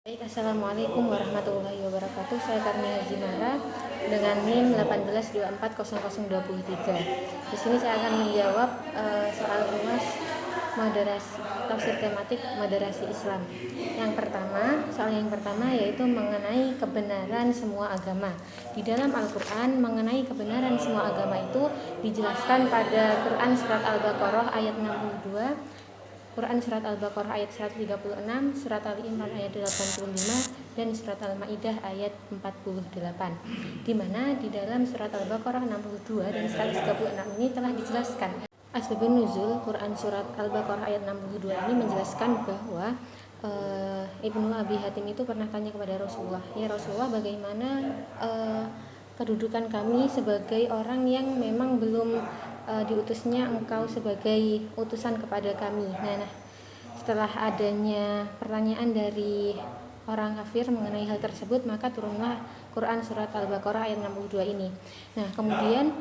Baik, Assalamualaikum warahmatullahi wabarakatuh. Saya Karnia Zinara dengan NIM 18240023. Di sini saya akan menjawab soal ruas moderasi tafsir tematik moderasi Islam. Soal yang pertama yaitu mengenai kebenaran semua agama. Di dalam Al-Qur'an mengenai kebenaran semua agama itu dijelaskan pada Quran surat Al-Baqarah ayat 62, Quran surat Al-Baqarah ayat 136, surat Ali Imran ayat 85, dan surat Al-Maidah ayat 48. Di mana di dalam surat Al-Baqarah 62 dan 136 ini telah dijelaskan. Asbabun nuzul Quran surat Al-Baqarah ayat 62 ini menjelaskan bahwa Ibnu Abi Hatim itu pernah tanya kepada Rasulullah, "Ya Rasulullah, bagaimana kedudukan kami sebagai orang yang memang belum diutusnya engkau sebagai utusan kepada kami?" Nah, setelah adanya pertanyaan dari orang kafir mengenai hal tersebut, maka turunlah Quran surat Al-Baqarah ayat 62 ini. Nah, kemudian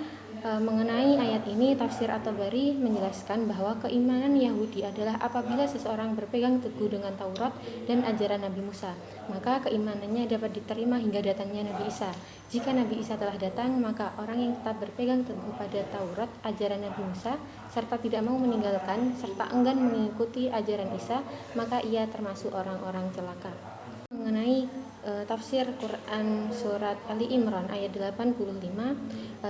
mengenai ayat ini tafsir At-Tabari menjelaskan bahwa keimanan Yahudi adalah apabila seseorang berpegang teguh dengan Taurat dan ajaran Nabi Musa, maka keimanannya dapat diterima hingga datangnya Nabi Isa. Jika Nabi Isa telah datang, maka orang yang tetap berpegang teguh pada Taurat, ajaran Nabi Musa, serta tidak mau meninggalkan serta enggan mengikuti ajaran Isa, maka ia termasuk orang-orang celaka. Mengenai tafsir Quran surat Ali Imran ayat 85,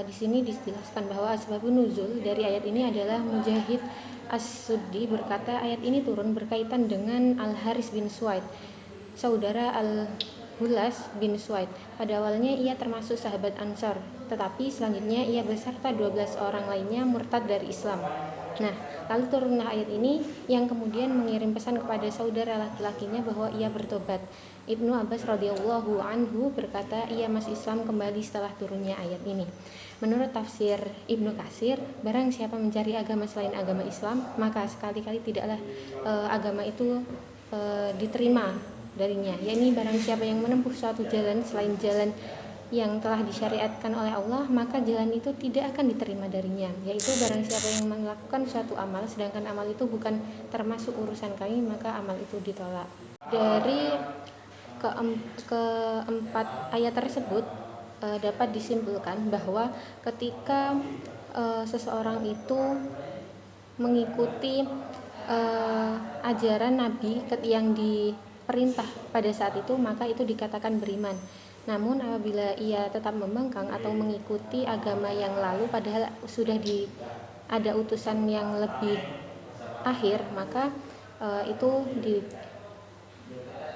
di sini dijelaskan bahwa asbabun nuzul dari ayat ini adalah Mujahid As-Suddi berkata, ayat ini turun berkaitan dengan Al-Haris bin Suwaid, saudara Al-Hulas bin Suwaid. Pada awalnya ia termasuk sahabat Ansar, tetapi selanjutnya ia beserta 12 orang lainnya murtad dari Islam. Nah, lalu turunlah ayat ini yang kemudian mengirim pesan kepada saudara laki-lakinya bahwa ia bertobat. Ibnu Abbas radhiyallahu anhu berkata, ia masuk Islam kembali setelah turunnya ayat ini. Menurut tafsir Ibnu Katsir, barang siapa mencari agama selain agama Islam, maka sekali-kali tidaklah agama itu diterima darinya. Yakni barang siapa yang menempuh suatu jalan selain jalan yang telah disyariatkan oleh Allah, maka jalan itu tidak akan diterima darinya. Yaitu barang siapa yang melakukan suatu amal sedangkan amal itu bukan termasuk urusan kami, maka amal itu ditolak. Dari keempat ayat tersebut dapat disimpulkan bahwa ketika seseorang itu mengikuti ajaran Nabi yang diperintah pada saat itu, maka itu dikatakan beriman. Namun apabila ia tetap membangkang atau mengikuti agama yang lalu padahal sudah ada utusan yang lebih akhir, maka itu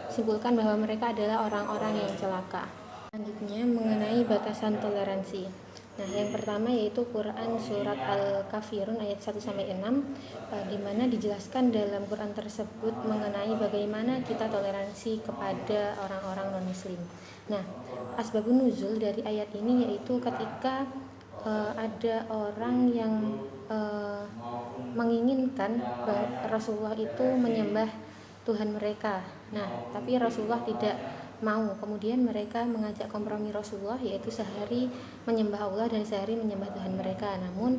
disimpulkan bahwa mereka adalah orang-orang yang celaka. Selanjutnya mengenai batasan toleransi. Nah, yang pertama yaitu Quran surat Al-Kafirun ayat 1-6, di mana dijelaskan dalam Quran tersebut mengenai bagaimana kita toleransi kepada orang-orang non-muslim. Nah, asbabun nuzul dari ayat ini yaitu ketika ada orang yang menginginkan Rasulullah itu menyembah Tuhan mereka. Nah, tapi Rasulullah tidak mau. Kemudian mereka mengajak kompromi Rasulullah, yaitu sehari menyembah Allah dan sehari menyembah Tuhan mereka. Namun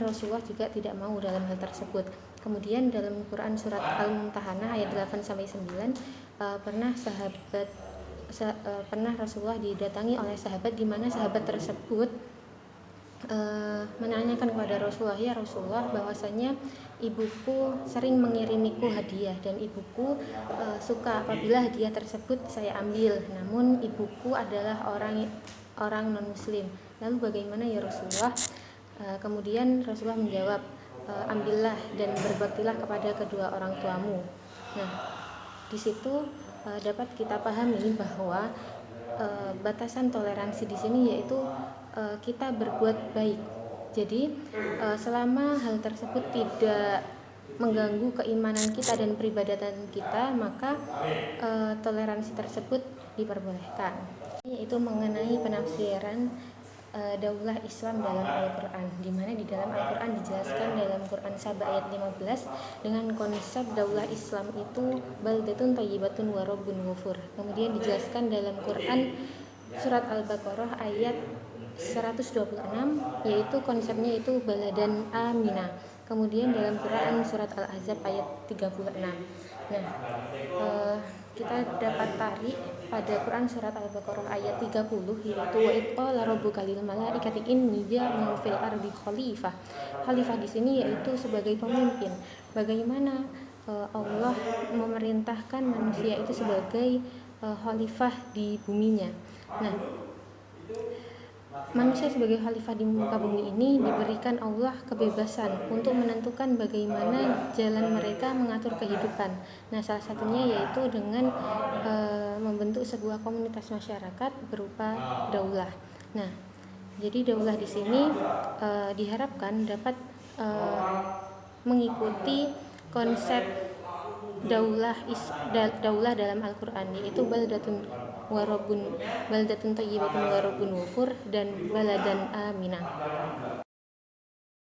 Rasulullah juga tidak mau dalam hal tersebut. Kemudian dalam Quran surat Al-Mumtahanah ayat 8-9 pernah Rasulullah didatangi oleh sahabat, di mana sahabat tersebut menanyakan kepada Rasulullah, "Ya Rasulullah, bahwasanya ibuku sering mengirimiku hadiah dan ibuku suka apabila hadiah tersebut saya ambil, namun ibuku adalah orang non-muslim. Lalu bagaimana ya Rasulullah?" Kemudian Rasulullah menjawab, "Ambillah dan berbaktilah kepada kedua orang tuamu." Nah, di situ dapat kita pahami bahwa batasan toleransi di sini yaitu kita berbuat baik. Jadi selama hal tersebut tidak mengganggu keimanan kita dan peribadatan kita, maka toleransi tersebut diperbolehkan. Yaitu mengenai penafsiran daulah Islam dalam Al-Quran, di mana di dalam Al-Quran dijelaskan dalam Quran Saba ayat 15 dengan konsep daulah Islam itu baldatun thayyibatun wa rabbun ghafur. Kemudian dijelaskan dalam Quran surat Al-Baqarah ayat 126, yaitu konsepnya itu baladan amina. Kemudian dalam Quran surat Al-Ahzab ayat 36. Nah, kita dapat tarik pada Quran surat Al-Baqarah ayat 30, yaitu wa id qala rabbuka lil malaikati inni ja'ilun fil ardi khalifah. Khalifah di sini yaitu sebagai pemimpin. Bagaimana Allah memerintahkan manusia itu sebagai khalifah di buminya. Nah, manusia sebagai khalifah di muka bumi ini diberikan Allah kebebasan untuk menentukan bagaimana jalan mereka mengatur kehidupan. Nah, salah satunya yaitu dengan membentuk sebuah komunitas masyarakat berupa daulah. Nah, jadi daulah di sini diharapkan dapat mengikuti konsep daulah dalam Al-Quran, yaitu baldatun tayyibatun wa rabbun ghafur dan baladan aminah.